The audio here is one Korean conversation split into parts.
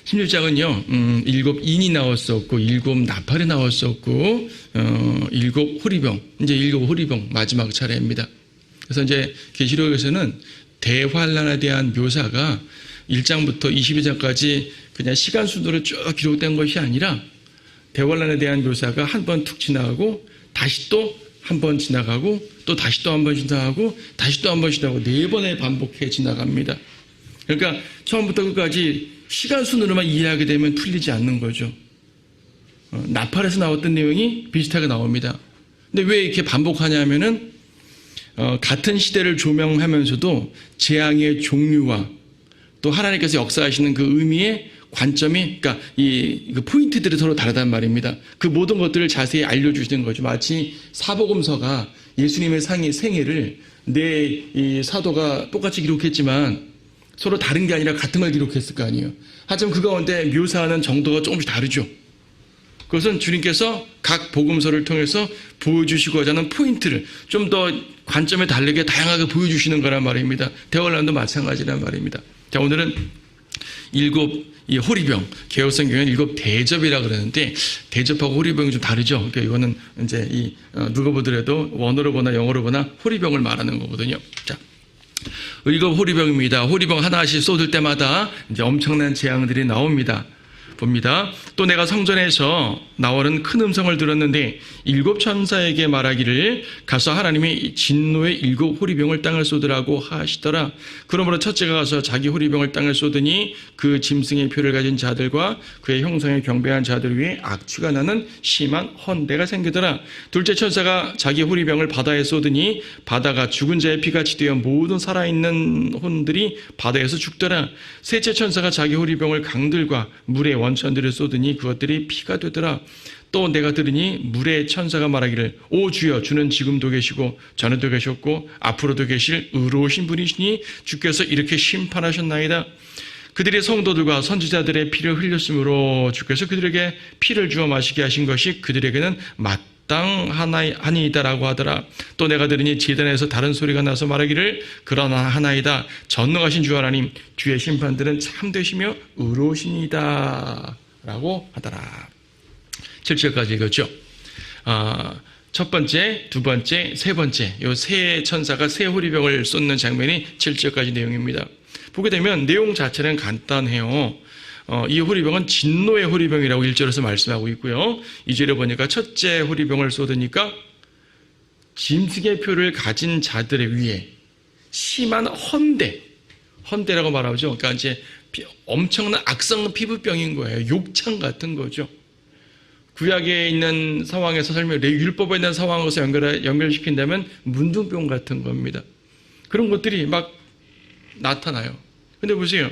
16장은요, 7인이 나왔었고, 7나팔이 나왔었고, 7호리병, 이제 7호리병 마지막 차례입니다. 그래서 이제 계시록에서는 대환란에 대한 묘사가 1장부터 22장까지 그냥 시간 순으로 쭉 기록된 것이 아니라 대환란에 대한 묘사가 한 번 툭 지나가고 다시 또 한 번 지나가고 또 다시 또 한 번 지나가고 다시 또 한 번 지나가고 4번에 반복해 지나갑니다. 그러니까 처음부터 끝까지 시간 순으로만 이해하게 되면 풀리지 않는 거죠. 나팔에서 나왔던 내용이 비슷하게 나옵니다. 근데 왜 이렇게 반복하냐면은 같은 시대를 조명하면서도 재앙의 종류와 또 하나님께서 역사하시는 그 의미의 관점이, 그러니까 그 포인트들이 서로 다르단 말입니다. 그 모든 것들을 자세히 알려주시는 거죠. 마치 사복음서가 예수님의 생애를 이 사도가 똑같이 기록했지만 서로 다른 게 아니라 같은 걸 기록했을 거 아니에요. 하지만 그 가운데 묘사하는 정도가 조금씩 다르죠. 그것은 주님께서 각 복음서를 통해서 보여주시고자 하는 포인트를 좀 더 관점에 다르게 다양하게 보여주시는 거란 말입니다. 대환란도 마찬가지란 말입니다. 자, 오늘은 7 호리병, 개혁성경에는 7 대접이라고 그러는데 대접하고 호리병이 좀 다르죠. 그러니까 이거는 이제 누가 보더라도 원어로 보나 영어로 보나 호리병을 말하는 거거든요. 자, 7 호리병입니다. 호리병 하나씩 쏟을 때마다 이제 엄청난 재앙들이 나옵니다. 봅니다. 또 내가 성전에서 나오는 큰 음성을 들었는데 7 천사에게 말하기를 가서 하나님이 진노의 7 호리병을 땅을 쏟으라고 하시더라. 그러므로 첫째가 가서 자기 호리병을 땅을 쏟으니 그 짐승의 표를 가진 자들과 그의 형상에 경배한 자들 위에 악취가 나는 심한 헌대가 생기더라. 둘째 천사가 자기 호리병을 바다에 쏟으니 바다가 죽은 자의 피같이 되어 모든 살아있는 혼들이 바다에서 죽더라. 셋째 천사가 자기 호리병을 강들과 물의 원천들을 쏟으니 그것들이 피가 되더라. 또 내가 들으니 물의 천사가 말하기를 오 주여, 주는 지금도 계시고 전에도 계셨고 앞으로도 계실 의로우신 분이시니 주께서 이렇게 심판하셨나이다. 그들이 성도들과 선지자들의 피를 흘렸으므로 주께서 그들에게 피를 주어 마시게 하신 것이 그들에게는 마땅하니이다라고 하더라. 또 내가 들으니 제단에서 다른 소리가 나서 말하기를 그러나 하나이다. 전능하신 주 하나님, 주의 심판들은 참되시며 의로우시니이다 라고 하더라. 7절까지 읽었죠. 첫 번째, 두 번째, 세 번째, 이 세 천사가 세 호리병을 쏟는 장면이 7절까지 내용입니다. 보게 되면 내용 자체는 간단해요. 이 호리병은 진노의 호리병이라고 1절에서 말씀하고 있고요. 2절에 보니까 첫째 호리병을 쏟으니까 짐승의 표를 가진 자들의 위에 심한 헌대라고 말하죠. 그러니까 이제 엄청난 악성 피부병인 거예요. 욕창 같은 거죠. 구약에 있는 상황에서 율법에 있는 상황에서 연결시킨다면 문둥병 같은 겁니다. 그런 것들이 막 나타나요. 근데 보세요.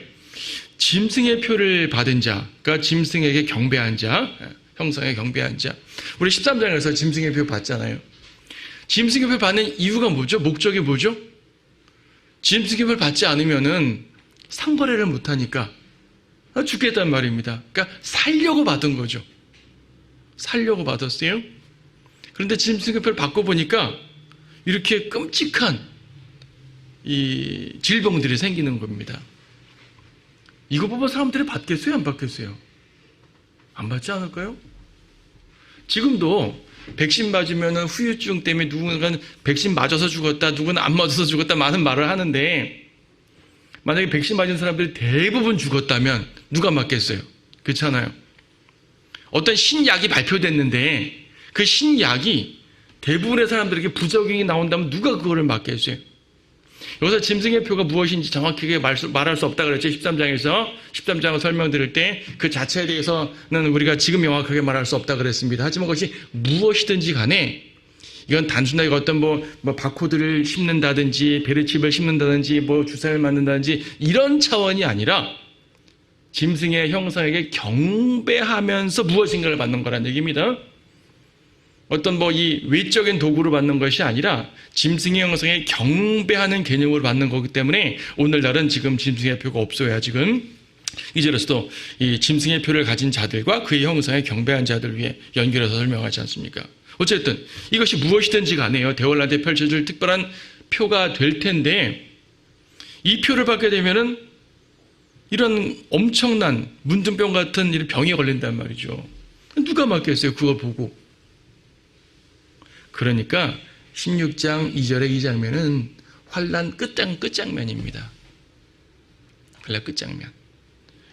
짐승의 표를 받은 자, 그러니까 짐승에게 경배한 자, 형상에 경배한 자. 우리 13장에서 짐승의 표 받잖아요. 짐승의 표 받는 이유가 뭐죠? 목적이 뭐죠? 짐승의 표를 받지 않으면은 상거래를 못하니까 죽겠단 말입니다. 그러니까 살려고 받은 거죠. 살려고 받았어요. 그런데 짐승의 표를 받고 보니까 이렇게 끔찍한 이 질병들이 생기는 겁니다. 이거 보면 사람들이 받겠어요? 안 받겠어요? 안 받지 않을까요? 지금도 백신 맞으면 후유증 때문에 누군가는 백신 맞아서 죽었다, 누구는 안 맞아서 죽었다 많은 말을 하는데 만약에 백신 맞은 사람들이 대부분 죽었다면 누가 맞겠어요? 그렇잖아요. 어떤 신약이 발표됐는데 그 신약이 대부분의 사람들에게 부작용이 나온다면 누가 그거를 맞겠어요? 여기서 짐승의 표가 무엇인지 정확하게 말할 수 없다 그랬죠. 13장을 설명드릴 때 그 자체에 대해서는 우리가 지금 명확하게 말할 수 없다 그랬습니다. 하지만 그것이 무엇이든지 간에 이건 단순하게 어떤 뭐 바코드를 심는다든지 베르칩을 심는다든지 주사를 맞는다든지 이런 차원이 아니라 짐승의 형상에게 경배하면서 무엇인가를 받는 거란 얘기입니다. 어떤 이 외적인 도구로 받는 것이 아니라 짐승의 형상에 경배하는 개념으로 받는 거기 때문에 오늘날은 지금 짐승의 표가 없어야 지금 2절에서도 이 짐승의 표를 가진 자들과 그의 형상에 경배한 자들 위해 연결해서 설명하지 않습니까? 어쨌든 이것이 무엇이든지 간에요. 대환란 때 펼쳐질 특별한 표가 될 텐데 이 표를 받게 되면은 이런 엄청난 문둥병 같은 이런 병에 걸린단 말이죠. 누가 맞겠어요? 그걸 보고. 그러니까 16장 2절의 이 장면은 환난 끝장면입니다. 환난 끝장면.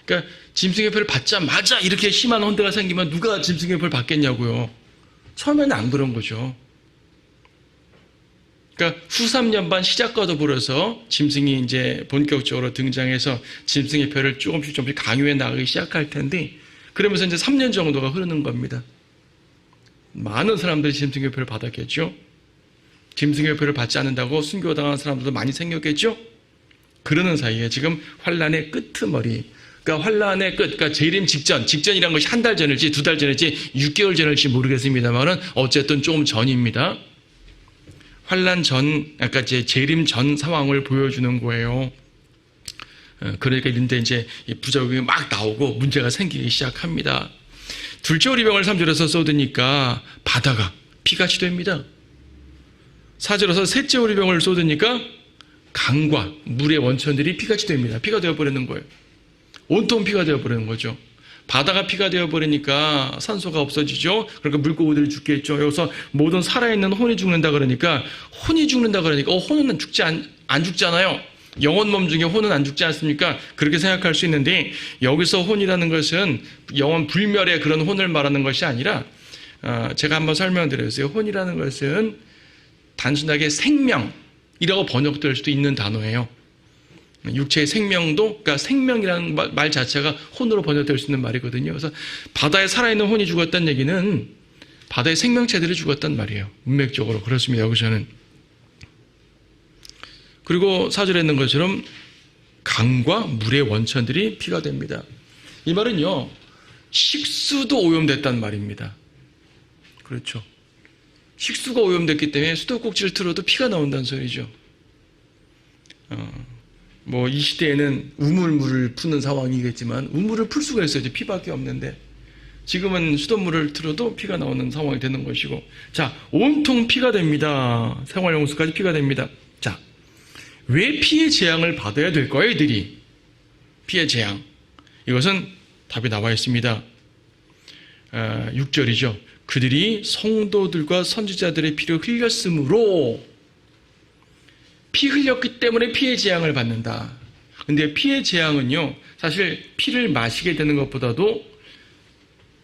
그러니까 짐승의 표를 받자마자 이렇게 심한 혼대가 생기면 누가 짐승의 표를 받겠냐고요. 처음에는 안 그런 거죠. 그러니까 후 3년 반 시작과 더불어서 짐승이 이제 본격적으로 등장해서 짐승의 표를 조금씩 강요해 나가기 시작할 텐데, 그러면서 이제 3년 정도가 흐르는 겁니다. 많은 사람들이 짐승의 표를 받았겠죠. 짐승의 표를 받지 않는다고 순교당한 사람들도 많이 생겼겠죠. 그러는 사이에 지금 환란의 끄트머리, 그러니까 환란의 끝, 그러니까 재림 직전이란 것이 한 달 전일지 2달 전일지 6개월 전일지 모르겠습니다만은 어쨌든 좀 전입니다. 환란 전, 아까 이제 재림 전 상황을 보여주는 거예요. 그러니까 이제 부작용이 막 나오고 문제가 생기기 시작합니다. 둘째 오리병을 3절에서 쏟으니까 바다가 피같이 됩니다. 4절에서 셋째 오리병을 쏟으니까 강과 물의 원천들이 피같이 됩니다. 피가 되어버리는 거예요. 온통 피가 되어버리는 거죠. 바다가 피가 되어버리니까 산소가 없어지죠. 그러니까 물고기들이 죽겠죠. 여기서 모든 살아있는 혼이 죽는다 그러니까 혼은 안 죽잖아요. 영혼 몸 중에 혼은 안 죽지 않습니까? 그렇게 생각할 수 있는데, 여기서 혼이라는 것은 영혼 불멸의 그런 혼을 말하는 것이 아니라, 제가 한번 설명드렸어요. 혼이라는 것은 단순하게 생명이라고 번역될 수도 있는 단어예요. 육체의 생명도, 그러니까 생명이라는 말 자체가 혼으로 번역될 수 있는 말이거든요. 그래서 바다에 살아있는 혼이 죽었다는 얘기는 바다의 생명체들이 죽었단 말이에요. 문맥적으로 그렇습니다. 여기서는. 그리고 4절에 있는 것처럼 강과 물의 원천들이 피가 됩니다. 이 말은요, 식수도 오염됐단 말입니다. 그렇죠. 식수가 오염됐기 때문에 수도꼭지를 틀어도 피가 나온다는 소리죠. 이 시대에는 우물물을 푸는 상황이겠지만 우물을 풀 수가 있어요. 피밖에 없는데 지금은 수돗물을 틀어도 피가 나오는 상황이 되는 것이고, 자, 온통 피가 됩니다. 생활용수까지 피가 됩니다. 자, 왜 피의 재앙을 받아야 될까요? 이들이 피의 재앙, 이것은 답이 나와 있습니다. 6절이죠. 그들이 성도들과 선지자들의 피를 흘렸으므로, 피 흘렸기 때문에 피의 재앙을 받는다. 근데 피의 재앙은요, 사실 피를 마시게 되는 것보다도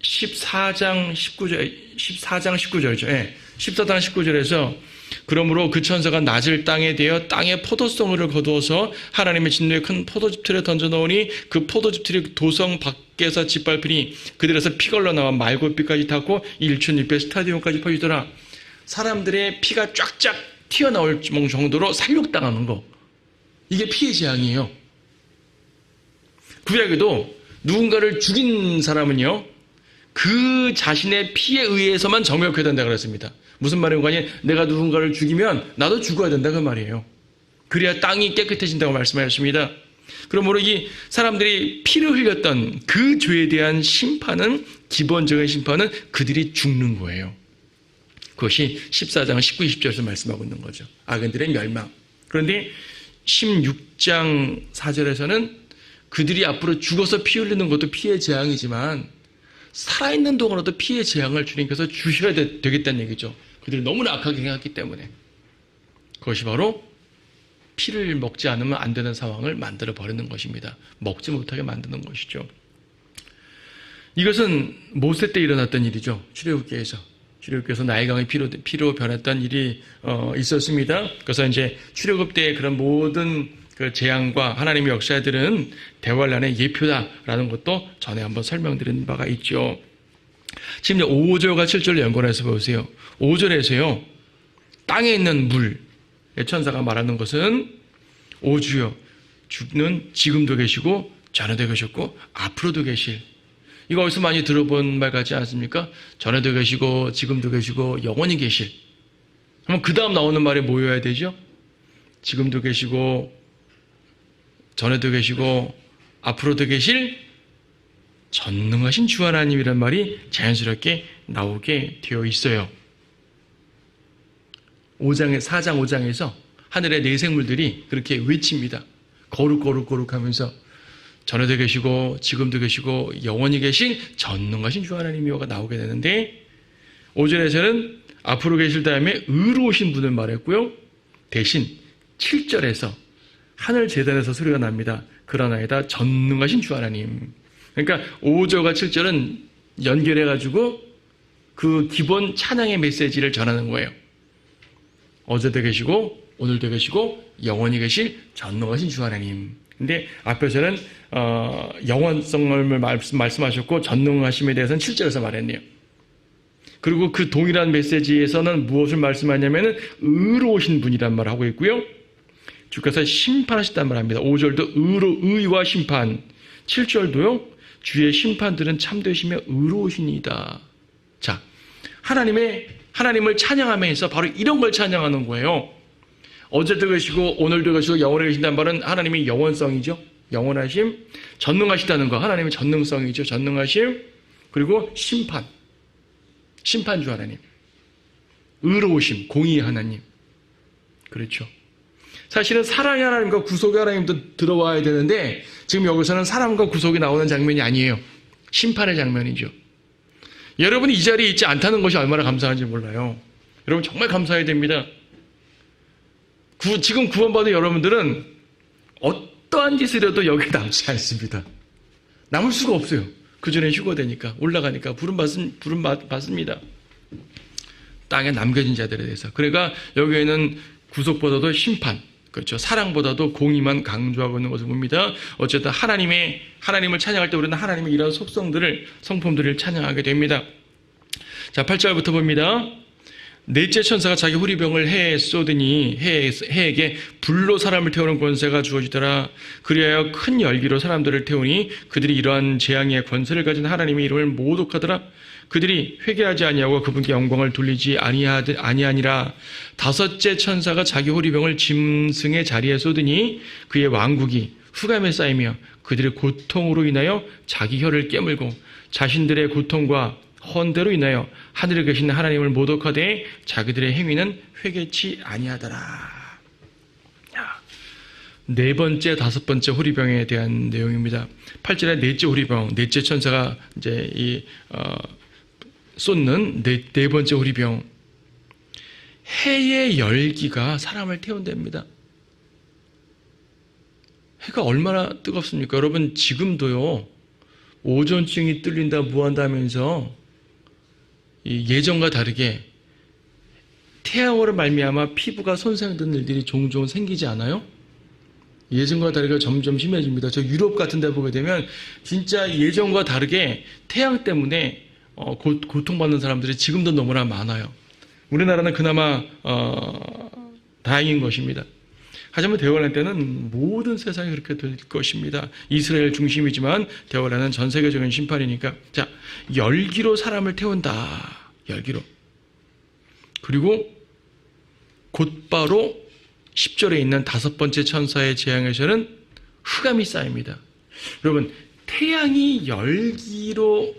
14장 19절이죠. 예, 14장 19절에서 그러므로 그 천사가 낮을 땅에 대어 땅에 포도송이를 거두어서 하나님의 진노에 큰 포도즙틀에 던져 넣으니 그 포도즙틀이 도성 밖에서 짓밟히니 그들에서 피가 흘러나와 말고피까지 닿고 일춘일배 스타디움까지 퍼지더라. 사람들의 피가 쫙쫙 튀어나올 정도로 살육당하는 거, 이게 피의 재앙이에요. 구약에도 누군가를 죽인 사람은요, 그 자신의 피에 의해서만 정욕해야 된다 그랬습니다. 무슨 말인가 하니, 내가 누군가를 죽이면 나도 죽어야 된다 그 말이에요. 그래야 땅이 깨끗해진다고 말씀하셨습니다. 그러므로 이 사람들이 피를 흘렸던 그 죄에 대한 심판은, 기본적인 심판은 그들이 죽는 거예요. 그것이 14장 19, 20절에서 말씀하고 있는 거죠. 악인들의 멸망. 그런데 16장 4절에서는 그들이 앞으로 죽어서 피 흘리는 것도 피의 재앙이지만 살아있는 동안에도 피의 재앙을 주님께서 주셔야 되겠다는 얘기죠. 그들이 너무나 악하게 행했기 때문에. 그것이 바로 피를 먹지 않으면 안 되는 상황을 만들어 버리는 것입니다. 먹지 못하게 만드는 것이죠. 이것은 모세 때 일어났던 일이죠. 출애굽기에서 나일강의 피로 변했던 일이 있었습니다. 그래서 이제 출애굽 때의 그런 모든 그 재앙과 하나님의 역사들은 대환란의 예표다라는 것도 전에 한번 설명드린 바가 있죠. 지금 5절과 7절을 연관해서 보세요. 5절에서요, 땅에 있는 물의 천사가 말하는 것은, 오 주여, 주는 지금도 계시고 전에도 계셨고 앞으로도 계실, 이거 어디서 많이 들어본 말 같지 않습니까? 전에도 계시고 지금도 계시고 영원히 계실. 그럼 그 다음 나오는 말이 뭐여야 되죠? 지금도 계시고 전에도 계시고 앞으로도 계실 전능하신 주 하나님이란 말이 자연스럽게 나오게 되어 있어요. 4장 5장에서 하늘의 네 생물들이 그렇게 외칩니다. 거룩 하면서 전에도 계시고 지금도 계시고 영원히 계신 전능하신 주 하나님이여가 나오게 되는데 5절에서는 앞으로 계실 다음에 의로우신 분을 말했고요. 대신 7절에서 하늘 제단에서 소리가 납니다. 그러나이다 전능하신 주 하나님. 그러니까 5절과 7절은 연결해가지고 그 기본 찬양의 메시지를 전하는 거예요. 어제도 계시고 오늘도 계시고 영원히 계실 전능하신 주 하나님. 근데 앞에서는 영원성을 말씀하셨고 전능하심에 대해서는 7절에서 말했네요. 그리고 그 동일한 메시지에서는 무엇을 말씀하냐면은 의로우신 분이란 말을 하고 있고요. 주께서 심판하셨단 말을 합니다. 5절도 의와 심판, 7절도요. 주의 심판들은 참되시며 의로우시니이다. 자, 하나님을 찬양하면서 바로 이런 걸 찬양하는 거예요. 어제도 계시고 오늘도 계시고 영원히 계신다는 말은 하나님의 영원성이죠. 영원하심, 전능하시다는 거 하나님의 전능성이죠. 전능하심, 그리고 심판주 하나님, 의로우심, 공의의 하나님. 그렇죠. 사실은 사랑의 하나님과 구속의 하나님도 들어와야 되는데 지금 여기서는 사랑과 구속이 나오는 장면이 아니에요. 심판의 장면이죠. 여러분이 이 자리에 있지 않다는 것이 얼마나 감사한지 몰라요. 여러분 정말 감사해야 됩니다. 지금 구원받은 여러분들은 어떠한 짓을 해도 여기 남지 않습니다. 남을 수가 없어요. 그 전에 휴거되니까 올라가니까 부름 받습니다. 땅에 남겨진 자들에 대해서. 그러니까 여기에는 구속보다도 심판, 그렇죠. 사랑보다도 공의만 강조하고 있는 것을 봅니다. 어쨌든 하나님을 찬양할 때 우리는 하나님의 이런 성품들을 찬양하게 됩니다. 자, 8절부터 봅니다. 넷째 천사가 자기 호리병을 해에 쏘더니 해에게 불로 사람을 태우는 권세가 주어지더라. 그리하여 큰 열기로 사람들을 태우니 그들이 이러한 재앙의 권세를 가진 하나님의 이름을 모독하더라. 그들이 회개하지 아니하고 그분께 영광을 돌리지 아니하니라. 다섯째 천사가 자기 호리병을 짐승의 자리에 쏘더니 그의 왕국이 흑암에 쌓이며 그들의 고통으로 인하여 자기 혀를 깨물고 자신들의 고통과 헌대로 인하여 하늘에 계신 하나님을 모독하되 자기들의 행위는 회개치 아니하더라. 네 번째, 다섯 번째 호리병에 대한 내용입니다. 8절에 넷째 호리병, 넷째 천사가 이제 쏟는 네 번째 호리병. 해의 열기가 사람을 태운답니다. 해가 얼마나 뜨겁습니까? 여러분 지금도요. 오존층이 뚫린다 뭐한다 하면서 예전과 다르게 태양으로 말미암아 피부가 손상되는 일들이 종종 생기지 않아요? 예전과 다르게 점점 심해집니다. 저 유럽 같은 데 보게 되면 진짜 예전과 다르게 태양 때문에 고통받는 사람들이 지금도 너무나 많아요. 우리나라는 그나마 다행인 것입니다. 하지만 대환란 때는 모든 세상이 그렇게 될 것입니다. 이스라엘 중심이지만 대환란은 전 세계적인 심판이니까. 자, 열기로 사람을 태운다. 열기로. 그리고 곧바로 10절에 있는 다섯 번째 천사의 재앙에서는 흑암이 쌓입니다. 여러분, 태양이 열기로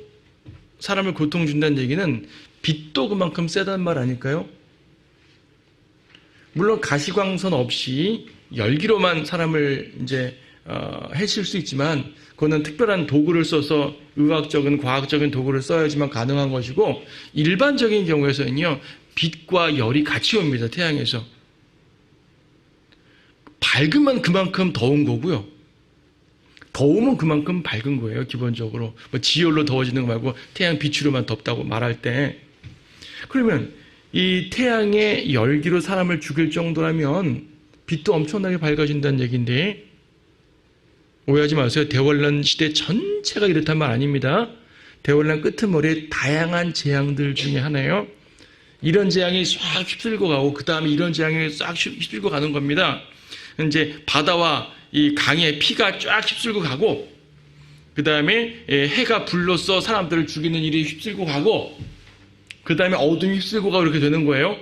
사람을 고통 준다는 얘기는 빛도 그만큼 세단 말 아닐까요? 물론 가시광선 없이 열기로만 사람을 해칠 수 있지만 그거는 특별한 도구를 써서 의학적인 과학적인 도구를 써야지만 가능한 것이고 일반적인 경우에서는요 빛과 열이 같이 옵니다. 태양에서 밝으면 그만큼 더운 거고요. 더우면 그만큼 밝은 거예요. 기본적으로 뭐 지열로 더워지는 거 말고 태양 빛으로만 덥다고 말할 때 그러면 이 태양의 열기로 사람을 죽일 정도라면 빛도 엄청나게 밝아진다는 얘기인데 오해하지 마세요. 대환란 시대 전체가 이렇단 말 아닙니다. 대환란 끄트머리에 다양한 재앙들 중에 하나예요. 이런 재앙이 싹 휩쓸고 가고 그 다음에 이런 재앙이 싹 휩쓸고 가는 겁니다. 이제 바다와 이 강의 피가 쫙 휩쓸고 가고 그 다음에 해가 불로써 사람들을 죽이는 일이 휩쓸고 가고 그 다음에 어둠이 휩쓸고 가고 이렇게 되는 거예요.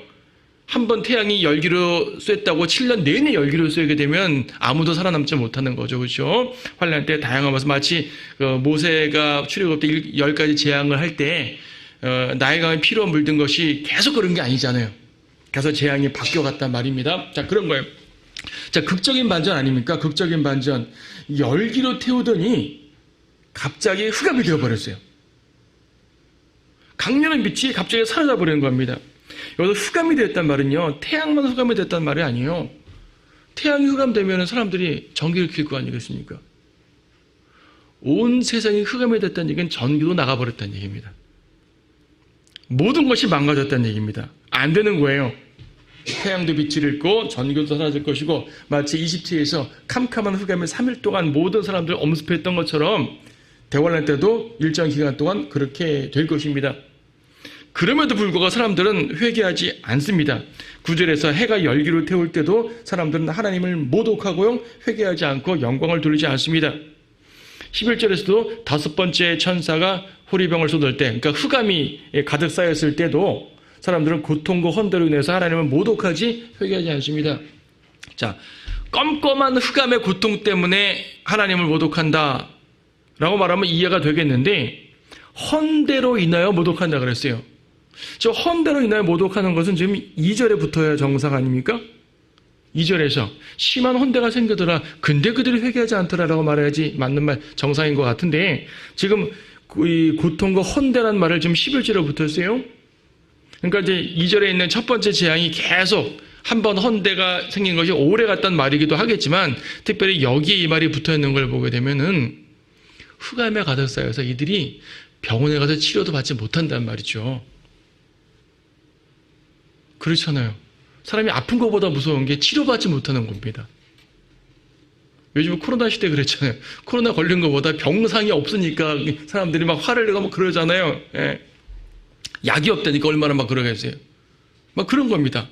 한번 태양이 열기로 쐈다고 7년 내내 열기로 쏘게 되면 아무도 살아남지 못하는 거죠. 그렇죠? 환란 때 다양한 것은 마치 모세가 출애굽 때 10가지 재앙을 할 때 나일강에 피로 물든 것이 계속 그런 게 아니잖아요. 그래서 재앙이 바뀌어갔단 말입니다. 자, 그런 거예요. 자, 극적인 반전 아닙니까? 극적인 반전. 열기로 태우더니 갑자기 흑암이 되어버렸어요. 강렬한 빛이 갑자기 사라져버리는 겁니다. 여기서 흑암이 됐단 말은요, 태양만 흑암이 됐단 말이 아니에요. 태양이 흑암되면 사람들이 전기를 킬 거 아니겠습니까? 온 세상이 흑암이 됐다는 얘기는 전기도 나가버렸다는 얘기입니다. 모든 것이 망가졌다는 얘기입니다. 안 되는 거예요. 태양도 빛을 잃고 전기도 사라질 것이고, 마치 이집트에서 캄캄한 흑암에 3일 동안 모든 사람들을 엄습했던 것처럼 대환란 때도 일정 기간 동안 그렇게 될 것입니다. 그럼에도 불구하고 사람들은 회개하지 않습니다. 9절에서 해가 열기로 태울 때도 사람들은 하나님을 모독하고요, 회개하지 않고 영광을 돌리지 않습니다. 11절에서도 5번째 천사가 호리병을 쏟을 때, 그러니까 흑암이 가득 쌓였을 때도 사람들은 고통과 헌대로 인해서 하나님을 모독하지 회개하지 않습니다. 자, 껌껌한 흑암의 고통 때문에 하나님을 모독한다 라고 말하면 이해가 되겠는데, 헌대로 인하여 모독한다 그랬어요. 저 헌대로 인하여 모독하는 것은 지금 2절에 붙어야 정상 아닙니까? 2절에서 심한 헌대가 생기더라, 근데 그들이 회개하지 않더라라고 말해야지 맞는 말, 정상인 것 같은데, 지금 이 고통과 헌대라는 말을 지금 11절에 붙었어요. 그러니까 이제 2절에 있는 첫 번째 재앙이 계속 한번 헌대가 생긴 것이 오래 갔다는 말이기도 하겠지만, 특별히 여기에 이 말이 붙어 있는 걸 보게 되면은 흑암에 가득 쌓여서 이들이 병원에 가서 치료도 받지 못한다는 말이죠. 그렇잖아요. 사람이 아픈 것보다 무서운 게 치료받지 못하는 겁니다. 요즘 코로나 시대 그랬잖아요. 코로나 걸린 것보다 병상이 없으니까 사람들이 막 화를 내고 막 그러잖아요. 예. 약이 없다니까 얼마나 막 그러겠어요. 막 그런 겁니다.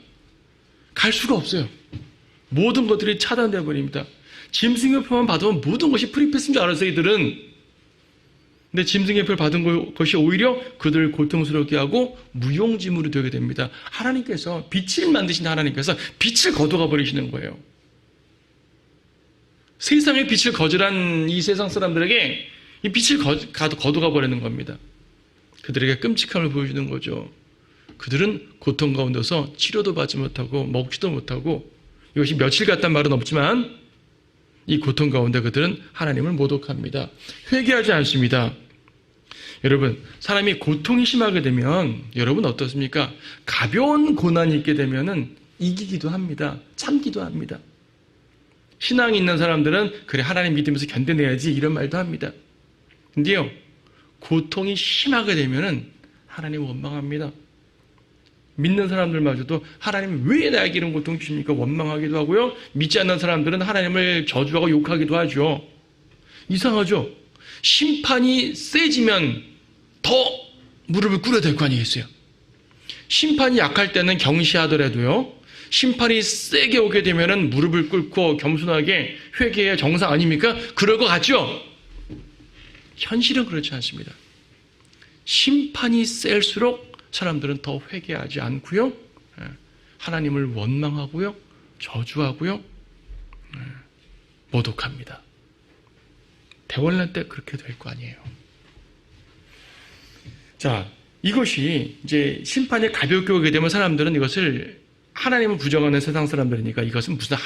갈 수가 없어요. 모든 것들이 차단되어 버립니다. 짐승의표만 받으면 모든 것이 프리패스인 줄 알았어요, 이들은. 근데 짐승의표를 받은 것이 오히려 그들을 고통스럽게 하고 무용지물이 되게 됩니다. 하나님께서 빛을 만드신 하나님께서 빛을 거둬가 버리시는 거예요. 세상의 빛을 거절한 이 세상 사람들에게 이 빛을 거둬가 버리는 겁니다. 그들에게 끔찍함을 보여주는 거죠. 그들은 고통 가운데서 치료도 받지 못하고 먹지도 못하고, 이것이 며칠 갔단 말은 없지만 이 고통 가운데 그들은 하나님을 모독합니다. 회개하지 않습니다. 여러분, 사람이 고통이 심하게 되면 여러분 어떻습니까? 가벼운 고난이 있게 되면은 이기기도 합니다. 참기도 합니다. 신앙이 있는 사람들은 그래, 하나님 믿으면서 견뎌내야지 이런 말도 합니다. 근데요, 고통이 심하게 되면은 하나님 원망합니다. 믿는 사람들마저도 하나님 왜 나에게 이런 고통 주십니까? 원망하기도 하고요. 믿지 않는 사람들은 하나님을 저주하고 욕하기도 하죠. 이상하죠? 심판이 세지면 더 무릎을 꿇어야 될 거 아니겠어요? 심판이 약할 때는 경시하더라도요, 심판이 세게 오게 되면은 무릎을 꿇고 겸손하게 회개해야 정상 아닙니까? 그럴 것 같죠? 현실은 그렇지 않습니다. 심판이 셀수록 사람들은 더 회개하지 않고요, 하나님을 원망하고요, 저주하고요, 모독합니다. 대환란 때 그렇게 될 거 아니에요. 자, 이것이 이제 심판이 가볍게 오게 되면 사람들은 이것을 하나님을 부정하는 세상 사람들이니까 이것은 무슨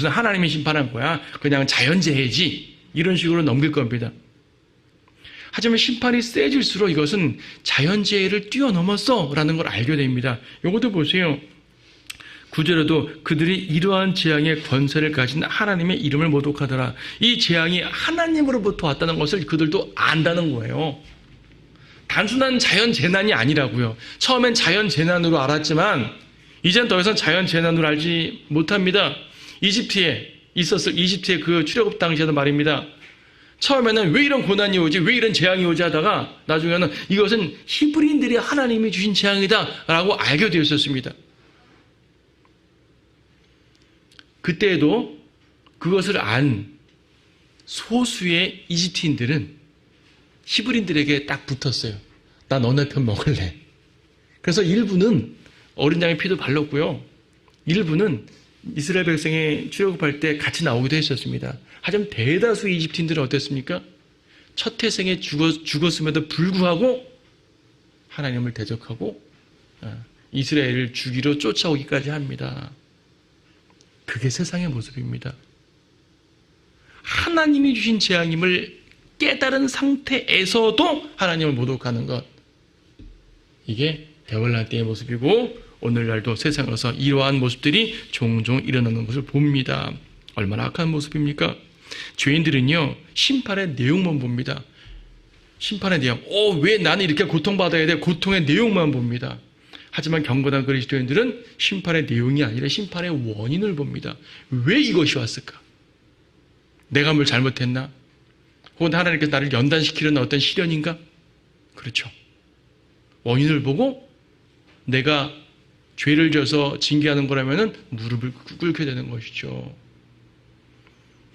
하나님이 심판한 거야, 그냥 자연재해지, 이런 식으로 넘길 겁니다. 하지만 심판이 세질수록 이것은 자연재해를 뛰어넘었어 라는 걸 알게 됩니다. 이것도 보세요. 9절에도 그들이 이러한 재앙의 권세를 가진 하나님의 이름을 모독하더라. 이 재앙이 하나님으로부터 왔다는 것을 그들도 안다는 거예요. 단순한 자연재난이 아니라고요. 처음엔 자연재난으로 알았지만 이젠 더 이상 자연재난으로 알지 못합니다. 이집트의 그 출애굽 당시에도 말입니다. 처음에는 왜 이런 고난이 오지, 왜 이런 재앙이 오지 하다가 나중에는 이것은 히브리인들이 하나님이 주신 재앙이다 라고 알게 되었었습니다. 그때에도 그것을 안 소수의 이집트인들은 히브리인들에게 딱 붙었어요. 나 너네 편 먹을래. 그래서 일부는 어린 양의 피도 발랐고요, 일부는 이스라엘 백성이 출애굽할 때 같이 나오기도 했었습니다. 하지만 대다수 이집트인들은 어땠습니까? 첫 태생에 죽었음에도 불구하고 하나님을 대적하고 이스라엘을 죽이러 쫓아오기까지 합니다. 그게 세상의 모습입니다. 하나님이 주신 재앙임을 깨달은 상태에서도 하나님을 모독하는 것, 이게 대환란 때의 모습이고 오늘날도 세상에서 이러한 모습들이 종종 일어나는 것을 봅니다. 얼마나 악한 모습입니까? 죄인들은요, 심판의 내용만 봅니다. 심판의 내용. 왜 나는 이렇게 고통받아야 돼? 고통의 내용만 봅니다. 하지만 경건한 그리스도인들은 심판의 내용이 아니라 심판의 원인을 봅니다. 왜 이것이 왔을까? 내가 뭘 잘못했나? 혹은 하나님께서 나를 연단시키려는 어떤 시련인가? 그렇죠. 원인을 보고 내가 죄를 져서 징계하는 거라면 무릎을 꿇게 되는 것이죠.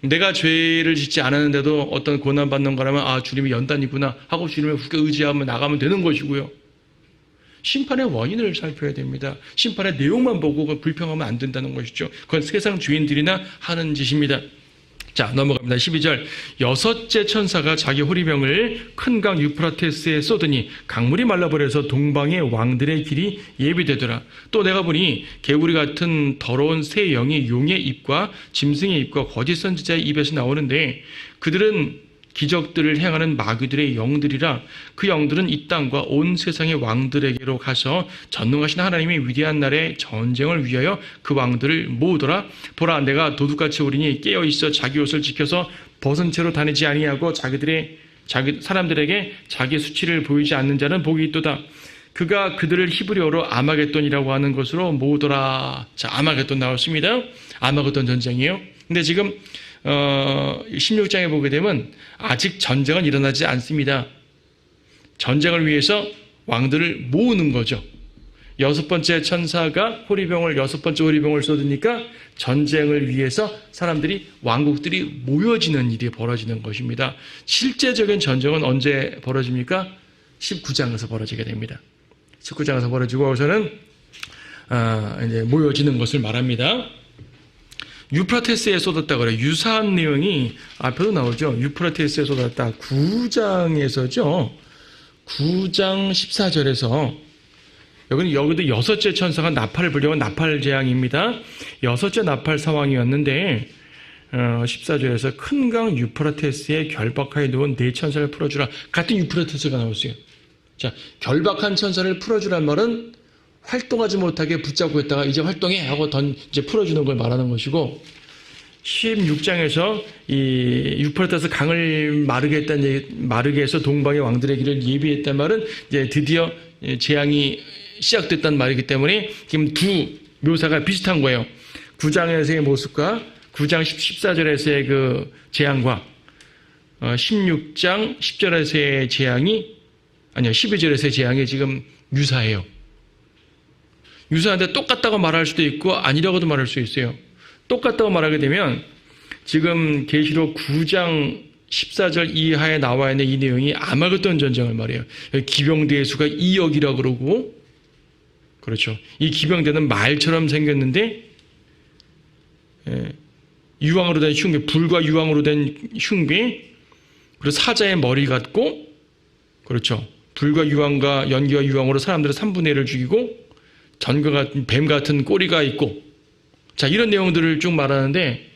내가 죄를 짓지 않았는데도 어떤 고난받는 거라면 주님이 연단이구나 하고 주님을 굳게 의지하면 나가면 되는 것이고요. 심판의 원인을 살펴야 됩니다. 심판의 내용만 보고 불평하면 안 된다는 것이죠. 그건 세상 주인들이나 하는 짓입니다. 자, 넘어갑니다. 12절. 여섯째 천사가 자기 호리병을 큰 강 유프라테스에 쏟으니 강물이 말라버려서 동방의 왕들의 길이 예비되더라. 또 내가 보니 개구리 같은 더러운 새 영이 용의 입과 짐승의 입과 거짓 선지자의 입에서 나오는데 그들은 기적들을 행하는 마귀들의 영들이라. 그 영들은 이 땅과 온 세상의 왕들에게로 가서 전능하신 하나님의 위대한 날에 전쟁을 위하여 그 왕들을 모으더라. 보라, 내가 도둑같이 오리니 깨어있어 자기 옷을 지켜서 벗은 채로 다니지 아니하고 사람들에게 자기 수치를 보이지 않는 자는 복이 있도다. 그가 그들을 히브리어로 아마겟돈이라고 하는 것으로 모으더라. 자, 아마겟돈 나왔습니다. 아마겟돈 전쟁이에요. 근데 지금 16장에 보게 되면 아직 전쟁은 일어나지 않습니다. 전쟁을 위해서 왕들을 모으는 거죠. 여섯 번째 천사가 여섯 번째 호리병을 쏟으니까 전쟁을 위해서 사람들이, 왕국들이 모여지는 일이 벌어지는 것입니다. 실제적인 전쟁은 언제 벌어집니까? 19장에서 벌어지게 됩니다. 19장에서 벌어지고 거기서는 이제 모여지는 것을 말합니다. 유프라테스에 쏟았다 그래요. 유사한 내용이 앞에도 나오죠. 유프라테스에 쏟았다. 9장에서죠. 9장 14절에서 여기도 여섯째 천사가 나팔을 불려온 나팔 재앙입니다. 여섯째 나팔 상황이었는데 14절에서 큰 강 유프라테스에 결박하여 놓은 네 천사를 풀어주라. 같은 유프라테스가 나왔어요. 자, 결박한 천사를 풀어주란 말은 활동하지 못하게 붙잡고 있다가 이제 활동해 하고 이제 풀어주는 걸 말하는 것이고, 16장에서 이 유프라테스 강을 마르게 해서 동방의 왕들의 길을 예비했단 말은 이제 드디어 재앙이 시작됐단 말이기 때문에 지금 두 묘사가 비슷한 거예요. 9장에서의 모습과 9장 14절에서의 그 재앙과 16장 10절에서의 재앙이 12절에서의 재앙이 지금 유사해요. 유사한데 똑같다고 말할 수도 있고 아니라고도 말할 수 있어요. 똑같다고 말하게 되면 지금 계시록 9장 14절 이하에 나와 있는 이 내용이 아마겟돈 전쟁을 말해요. 기병대의 수가 2억이라고 그러고, 그렇죠. 이 기병대는 말처럼 생겼는데 유황으로 된 흉배, 불과 유황으로 된 흉배, 그리고 사자의 머리 같고, 그렇죠. 불과 유황과 연기와 유황으로 사람들의 3분의 1을 죽이고 전과 같은 뱀 같은 꼬리가 있고, 자, 이런 내용들을 쭉 말하는데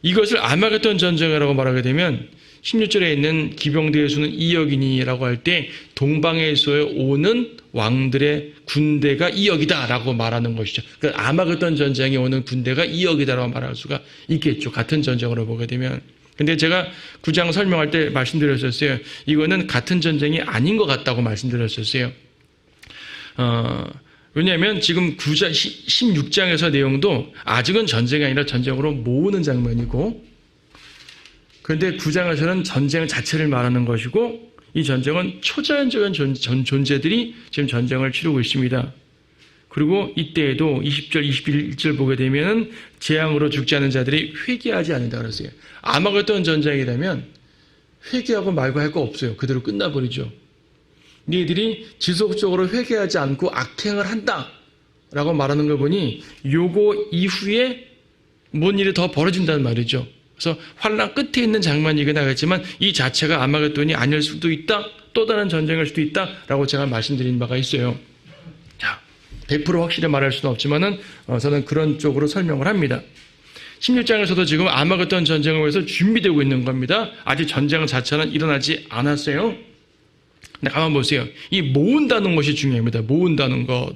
이것을 아마겟돈 전쟁이라고 말하게 되면 16절에 있는 기병대의 수는 2억이니라고 할 때 동방에서 오는 왕들의 군대가 2억이다라고 말하는 것이죠. 그러니까 아마겟돈 전쟁에 오는 군대가 2억이다라고 말할 수가 있겠죠. 같은 전쟁으로 보게 되면. 근데 제가 9장 설명할 때 말씀드렸었어요. 이거는 같은 전쟁이 아닌 것 같다고 말씀드렸었어요. 왜냐하면 지금 16장에서 내용도 아직은 전쟁이 아니라 전쟁으로 모으는 장면이고, 그런데 9장에서는 전쟁 자체를 말하는 것이고, 이 전쟁은 초자연적인 존재들이 지금 전쟁을 치르고 있습니다. 그리고 이때에도 20절, 21절 보게 되면 재앙으로 죽지 않은 자들이 회개하지 않는다 그랬어요. 아마겟돈 전쟁이라면 회개하고 말고 할 거 없어요. 그대로 끝나버리죠. 너희들이 지속적으로 회개하지 않고 악행을 한다라고 말하는 걸 보니 요거 이후에 뭔 일이 더 벌어진다는 말이죠. 그래서 환란 끝에 있는 장면이긴 하겠지만 이 자체가 아마겟돈이 아닐 수도 있다, 또 다른 전쟁일 수도 있다라고 제가 말씀드린 바가 있어요. 자, 100% 확실히 말할 수는 없지만은 저는 그런 쪽으로 설명을 합니다. 16장에서도 지금 아마겟돈 전쟁을 위해서 준비되고 있는 겁니다. 아직 전쟁 자체는 일어나지 않았어요. 근데 가만 보세요. 이 모은다는 것이 중요합니다. 모은다는 것.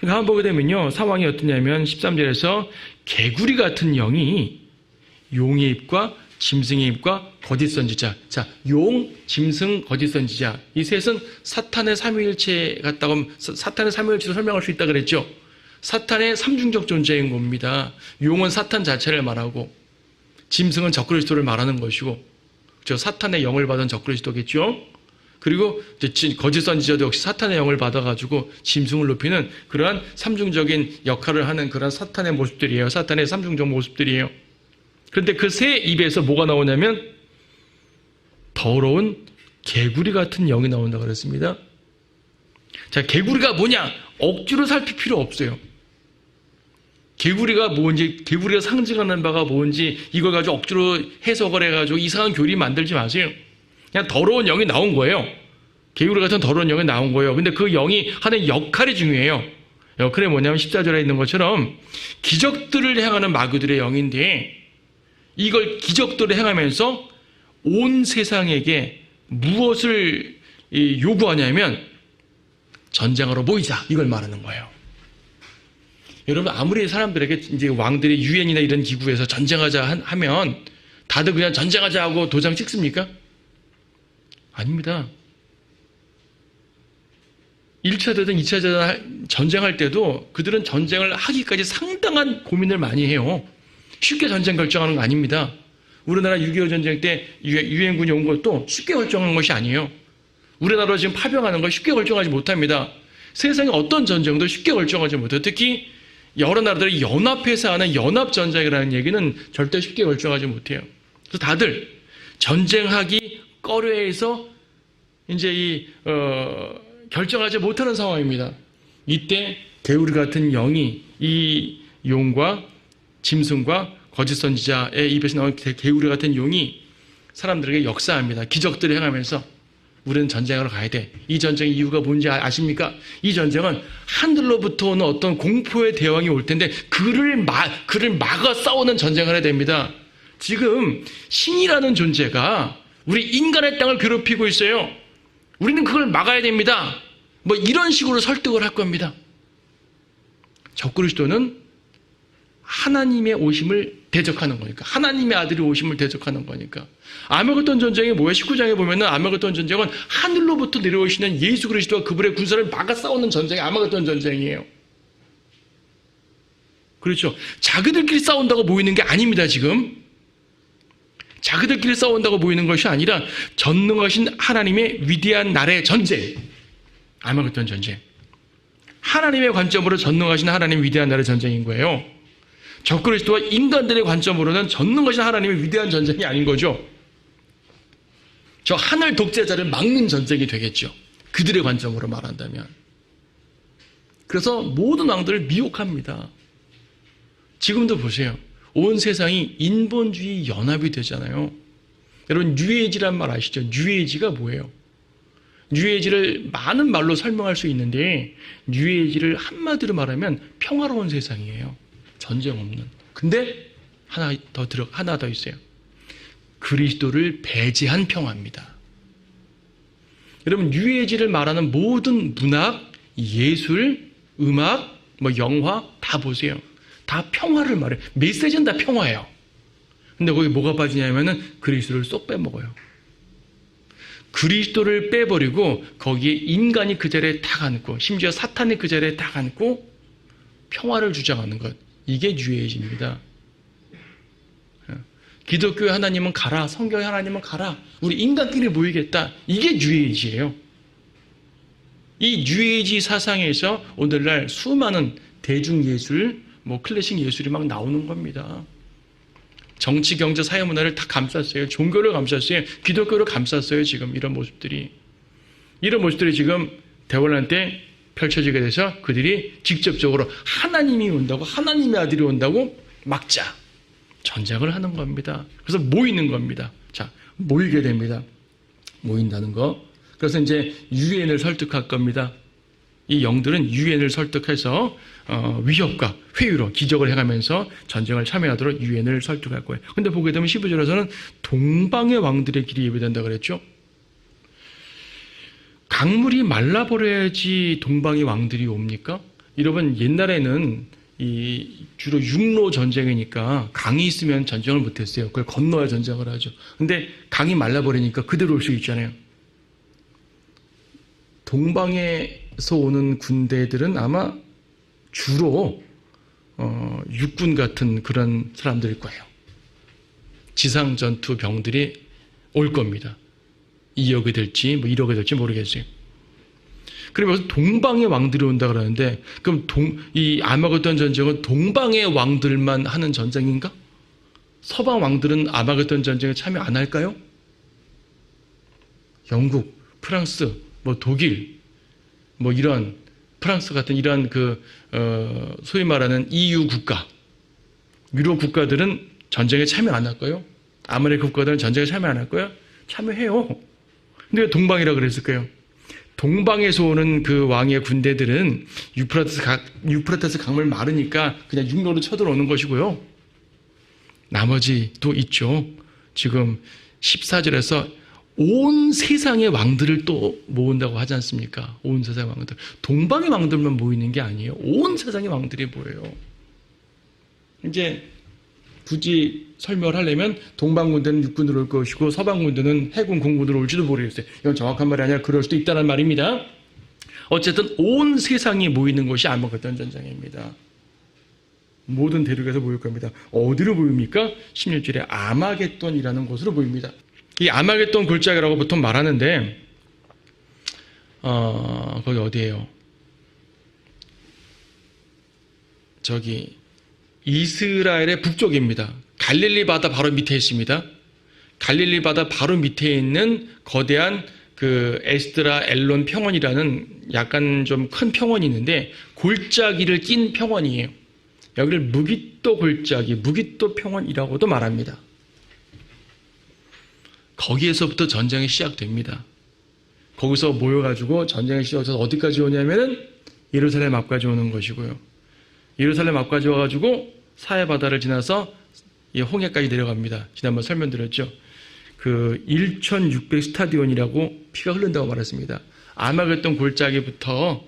가만 보게 되면요. 상황이 어떠냐면 13절에서 개구리 같은 영이 용의 입과 짐승의 입과 거짓 선지자. 자, 용, 짐승, 거짓 선지자. 이 셋은 사탄의 삼위일체 같다고 사탄의 삼위일체로 설명할 수 있다 그랬죠. 사탄의 삼중적 존재인 겁니다. 용은 사탄 자체를 말하고 짐승은 적그리스도를 말하는 것이고 저 사탄의 영을 받은 적그리스도겠죠. 그리고 거짓 선지자도 역시 사탄의 영을 받아가지고 짐승을 높이는 그러한 삼중적인 역할을 하는 그런 사탄의 모습들이에요. 사탄의 삼중적 모습들이에요. 그런데 그 새 입에서 뭐가 나오냐면 더러운 개구리 같은 영이 나온다고 그랬습니다. 자, 개구리가 뭐냐? 억지로 살필 필요 없어요. 개구리가 뭔지, 개구리가 상징하는 바가 뭔지 이걸 가지고 억지로 해석을 해가지고 이상한 교리 만들지 마세요. 그냥 더러운 영이 나온 거예요. 개구리 같은 더러운 영이 나온 거예요. 근데 그 영이 하는 역할이 중요해요. 역할이 뭐냐면 14절에 있는 것처럼 기적들을 행하는 마귀들의 영인데 이걸 기적들을 행하면서 온 세상에게 무엇을 요구하냐면 전쟁하러 모이자 이걸 말하는 거예요. 여러분 아무리 사람들에게 이제 왕들이 유엔이나 이런 기구에서 전쟁하자 하면 다들 그냥 전쟁하자 하고 도장 찍습니까? 아닙니다. 1차대든 2차대든 전쟁할 때도 그들은 전쟁을 하기까지 상당한 고민을 많이 해요. 쉽게 전쟁 결정하는 거 아닙니다. 우리나라 6.25 전쟁 때 유엔군이 온 것도 쉽게 결정한 것이 아니에요. 우리나라로 지금 파병하는 거 쉽게 결정하지 못합니다. 세상의 어떤 전쟁도 쉽게 결정하지 못해요. 특히 여러 나라들이 연합해서 하는 연합전쟁이라는 얘기는 절대 쉽게 결정하지 못해요. 그래서 다들 전쟁하기 꺼려해서 이제 결정하지 못하는 상황입니다. 이때 개구리 같은 영이 이 용과 짐승과 거짓 선지자의 입에서 나온 개구리 같은 용이 사람들에게 역사합니다. 기적들을 행하면서 우리는 전쟁하러 가야 돼. 이 전쟁의 이유가 뭔지 아십니까? 이 전쟁은 하늘로부터 오는 어떤 공포의 대왕이 올 텐데 그를 막아 싸우는 전쟁을 해야 됩니다. 지금 신이라는 존재가 우리 인간의 땅을 괴롭히고 있어요. 우리는 그걸 막아야 됩니다. 뭐 이런 식으로 설득을 할 겁니다. 적그리스도는 하나님의 오심을 대적하는 거니까. 하나님의 아들이 오심을 대적하는 거니까. 아마겟돈 전쟁이 뭐예요? 19장에 보면은 아마겟돈 전쟁은 하늘로부터 내려오시는 예수 그리스도와 그분의 군사를 막아 싸우는 전쟁이 아마겟돈 전쟁이에요. 그렇죠. 자기들끼리 싸운다고 모이는 게 아닙니다, 지금. 자기들끼리 싸운다고 모이는 것이 아니라 전능하신 하나님의 위대한 날의 전쟁. 아마겟돈 전쟁. 하나님의 관점으로 전능하신 하나님의 위대한 날의 전쟁인 거예요. 적그리스도와 인간들의 관점으로는 전능하신 하나님의 위대한 전쟁이 아닌 거죠. 저 하늘 독재자를 막는 전쟁이 되겠죠. 그들의 관점으로 말한다면. 그래서 모든 왕들을 미혹합니다. 지금도 보세요. 온 세상이 인본주의 연합이 되잖아요. 여러분 뉴에이지란 말 아시죠? 뉴에이지가 뭐예요? 뉴에이지를 많은 말로 설명할 수 있는데 뉴에이지를 한마디로 말하면 평화로운 세상이에요. 전쟁 없는. 근데 하나 더 있어요. 그리스도를 배제한 평화입니다. 여러분 뉴에이지를 말하는 모든 문학, 예술, 음악, 영화 다 보세요. 다 평화를 말해요. 메시지는 다 평화예요. 근데 거기 뭐가 빠지냐면은 그리스도를 쏙 빼먹어요. 그리스도를 빼버리고 거기에 인간이 그 자리에 딱 앉고 심지어 사탄이 그 자리에 딱 앉고 평화를 주장하는 것. 이게 뉴에이지입니다. 기독교의 하나님은 가라. 성경의 하나님은 가라. 우리 인간끼리 모이겠다. 이게 뉴에이지예요. 이 뉴에이지 사상에서 오늘날 수많은 대중예술, 클래식 예술이 막 나오는 겁니다. 정치, 경제, 사회 문화를 다 감쌌어요. 종교를 감쌌어요. 기독교를 감쌌어요. 지금 이런 모습들이 지금 대환란 때 펼쳐지게 돼서 그들이 직접적으로 하나님이 온다고, 하나님의 아들이 온다고 막자. 전쟁을 하는 겁니다. 그래서 모이는 겁니다. 자, 모이게 됩니다. 모인다는 거. 그래서 이제 유엔을 설득할 겁니다. 이 영들은 유엔을 설득해서 위협과 회유로 기적을 행하면서 전쟁을 참여하도록 유엔을 설득할 거예요. 근데 보게 되면 15절에서는 동방의 왕들의 길이 예배된다 그랬죠. 강물이 말라버려야지 동방의 왕들이 옵니까? 여러분, 옛날에는 주로 육로 전쟁이니까 강이 있으면 전쟁을 못했어요. 그걸 건너야 전쟁을 하죠. 근데 강이 말라버리니까 그대로 올 수 있잖아요. 동방에서 오는 군대들은 아마 주로 육군 같은 그런 사람들일 거예요. 지상 전투 병들이 올 겁니다. 2억이 될지 뭐 1억이 될지 모르겠어요. 그러면서 동방의 왕들이 온다 그러는데, 그럼 이 아마겟돈 전쟁은 동방의 왕들만 하는 전쟁인가? 서방 왕들은 아마겟돈 전쟁에 참여 안 할까요? 영국, 프랑스, 뭐 독일, 뭐 이런 프랑스 같은 이런 소위 말하는 EU 국가, 유럽 국가들은 전쟁에 참여 안 할까요? 아메리카 국가들은 전쟁에 참여 안 할까요? 참여해요. 근데 왜 동방이라 그랬을까요? 동방에서 오는 그 왕의 군대들은 유프라테스 강물 마르니까 그냥 육로로 쳐들어오는 것이고요. 나머지도 있죠. 지금 14절에서 온 세상의 왕들을 또 모은다고 하지 않습니까? 온 세상의 왕들. 동방의 왕들만 모이는 게 아니에요. 온 세상의 왕들이 모여요. 이제 굳이 설명을 하려면 동방 군대는 육군으로 올 것이고 서방 군대는 해군 공군으로 올지도 모르겠어요. 이건 정확한 말이 아니라 그럴 수도 있다는 말입니다. 어쨌든 온 세상이 모이는 것이 아마겟돈 전쟁입니다. 모든 대륙에서 모일 겁니다. 어디로 모입니까? 16절에 아마겟돈이라는 곳으로 모입니다. 이 아마겟돈 골짜기라고 보통 말하는데 거기 어디예요? 저기 이스라엘의 북쪽입니다. 갈릴리 바다 바로 밑에 있습니다. 갈릴리 바다 바로 밑에 있는 거대한 그 에스드라 엘론 평원이라는 약간 좀 큰 평원이 있는데 골짜기를 낀 평원이에요. 여기를 무깃도 골짜기, 무깃도 평원이라고도 말합니다. 거기에서부터 전쟁이 시작됩니다. 거기서 모여가지고 전쟁이 시작해서 어디까지 오냐면은 예루살렘 앞까지 오는 것이고요. 예루살렘 앞까지 와가지고 사해바다를 지나서 홍해까지 내려갑니다. 지난번 설명드렸죠. 그 1600 스타디온이라고 피가 흐른다고 말했습니다. 아마겟돈 골짜기부터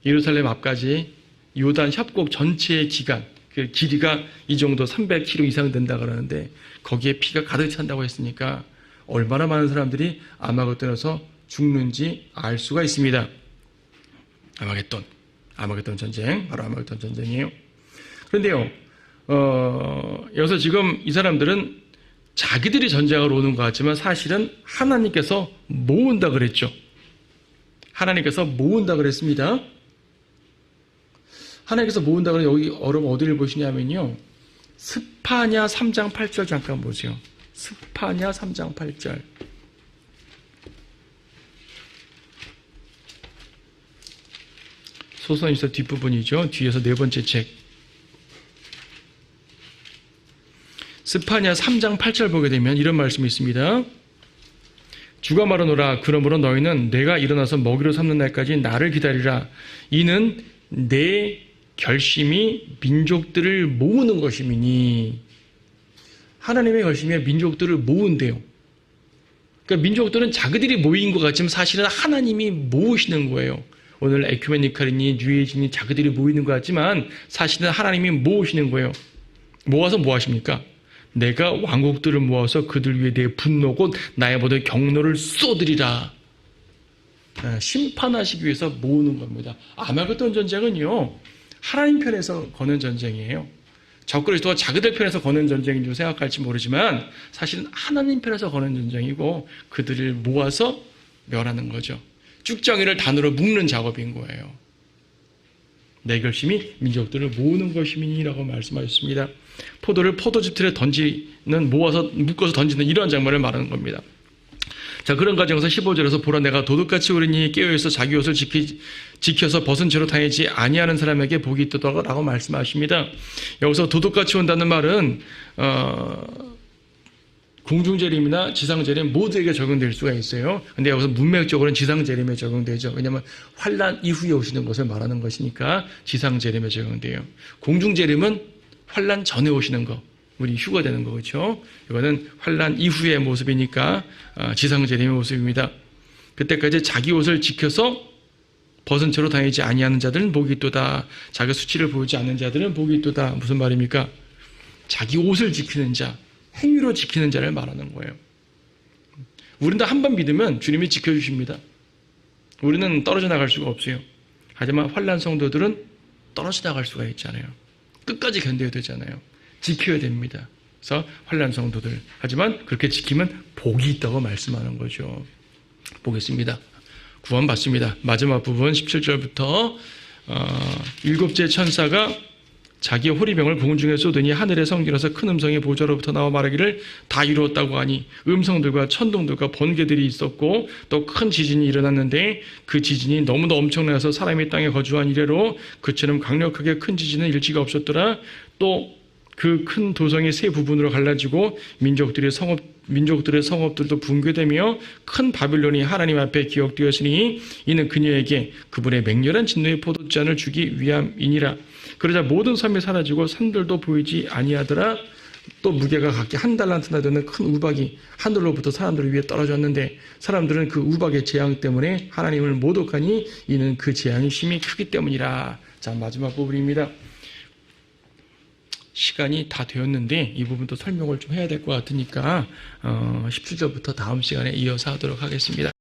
예루살렘 앞까지 요단 협곡 전체의 기간, 그 길이가 이 정도 300km 이상 된다 그러는데 거기에 피가 가득 찬다고 했으니까 얼마나 많은 사람들이 아마겟돈에서 죽는지 알 수가 있습니다. 아마겟돈 전쟁, 바로 아마겟돈 전쟁이에요. 그런데요, 여기서 지금 이 사람들은 자기들이 전쟁을 오는 것 같지만 사실은 하나님께서 모은다 그랬죠. 하나님께서 모은다 그랬습니다. 하나님께서 모은다 그러면 여기 여러분 어디를 보시냐면요. 스파냐 3장 8절 잠깐 보세요. 스파냐 3장 8절. 소선에서 뒷부분이죠. 뒤에서 네 번째 책. 스파냐 3장 8절 보게 되면 이런 말씀이 있습니다. 주가 말하노라. 그러므로 너희는 내가 일어나서 먹이로 삼는 날까지 나를 기다리라. 이는 내 결심이 민족들을 모으는 것이미니. 하나님의 결심이 민족들을 모은대요. 그러니까 민족들은 자기들이 모인 것 같지만 사실은 하나님이 모으시는 거예요. 오늘 에큐메니칼이니 뉴에이지니 자기들이 모이는 것 같지만 사실은 하나님이 모으시는 거예요. 모아서 뭐 하십니까? 내가 왕국들을 모아서 그들 위에 내 분노 곧 나의 모든 경로를 쏟으리라. 심판하시기 위해서 모으는 겁니다. 아마겟돈 전쟁은요, 하나님 편에서 거는 전쟁이에요. 적그리스도가 자기들 편에서 거는 전쟁인 줄 생각할지 모르지만 사실은 하나님 편에서 거는 전쟁이고 그들을 모아서 멸하는 거죠. 쭉정이를 단으로 묶는 작업인 거예요. 내 결심이 민족들을 모으는 것이니라고 말씀하셨습니다. 포도를 포도즙 틀에 던지는, 모아서 묶어서 던지는 이러한 장면을 말하는 겁니다. 자, 그런 과정에서 15절에서 보라 내가 도둑같이 우리니 깨어있어 자기 옷을 지켜서 벗은 채로 다니지 아니하는 사람에게 복이 있도다라고 말씀하십니다. 여기서 도둑같이 온다는 말은 공중재림이나 지상재림 모두에게 적용될 수가 있어요. 근데 여기서 문맥적으로는 지상재림에 적용되죠. 왜냐하면 환란 이후에 오시는 것을 말하는 것이니까 지상재림에 적용돼요. 공중재림은 환란 전에 오시는 거, 우리 휴가 되는 거, 그렇죠? 이거는 환란 이후의 모습이니까 지상재림의 모습입니다. 그때까지 자기 옷을 지켜서 벗은 채로 다니지 아니하는 자들은 복이 있도다. 자기 수치를 보이지 않는 자들은 복이 있도다. 무슨 말입니까? 자기 옷을 지키는 자, 행위로 지키는 자를 말하는 거예요. 우리는 다 한 번 믿으면 주님이 지켜주십니다. 우리는 떨어져 나갈 수가 없어요. 하지만 환난 성도들은 떨어져 나갈 수가 있잖아요. 끝까지 견뎌야 되잖아요. 지켜야 됩니다. 그래서 환난 성도들. 하지만 그렇게 지키면 복이 있다고 말씀하는 거죠. 보겠습니다. 구원받습니다. 마지막 부분 17절부터 일곱째 천사가 자기의 호리병을 공중에 쏘더니 하늘의 성길에서 큰 음성이 보좌로부터 나와 말하기를 다 이루었다고 하니 음성들과 천둥들과 번개들이 있었고 또 큰 지진이 일어났는데 그 지진이 너무도 엄청나서 사람이 땅에 거주한 이래로 그처럼 강력하게 큰 지진은 일치가 없었더라. 또 그 큰 도성이 세 부분으로 갈라지고 민족들의 성읍들도 붕괴되며 큰 바빌론이 하나님 앞에 기억되었으니 이는 그녀에게 그분의 맹렬한 진노의 포도잔을 주기 위함이니라. 그러자 모든 섬이 사라지고 산들도 보이지 아니하더라. 또 무게가 각기 한 달란트나 되는 큰 우박이 하늘로부터 사람들 위에 떨어졌는데 사람들은 그 우박의 재앙 때문에 하나님을 모독하니 이는 그 재앙이 심히 크기 때문이라. 자, 마지막 부분입니다. 시간이 다 되었는데 이 부분도 설명을 좀 해야 될 것 같으니까 17절부터 다음 시간에 이어서 하도록 하겠습니다.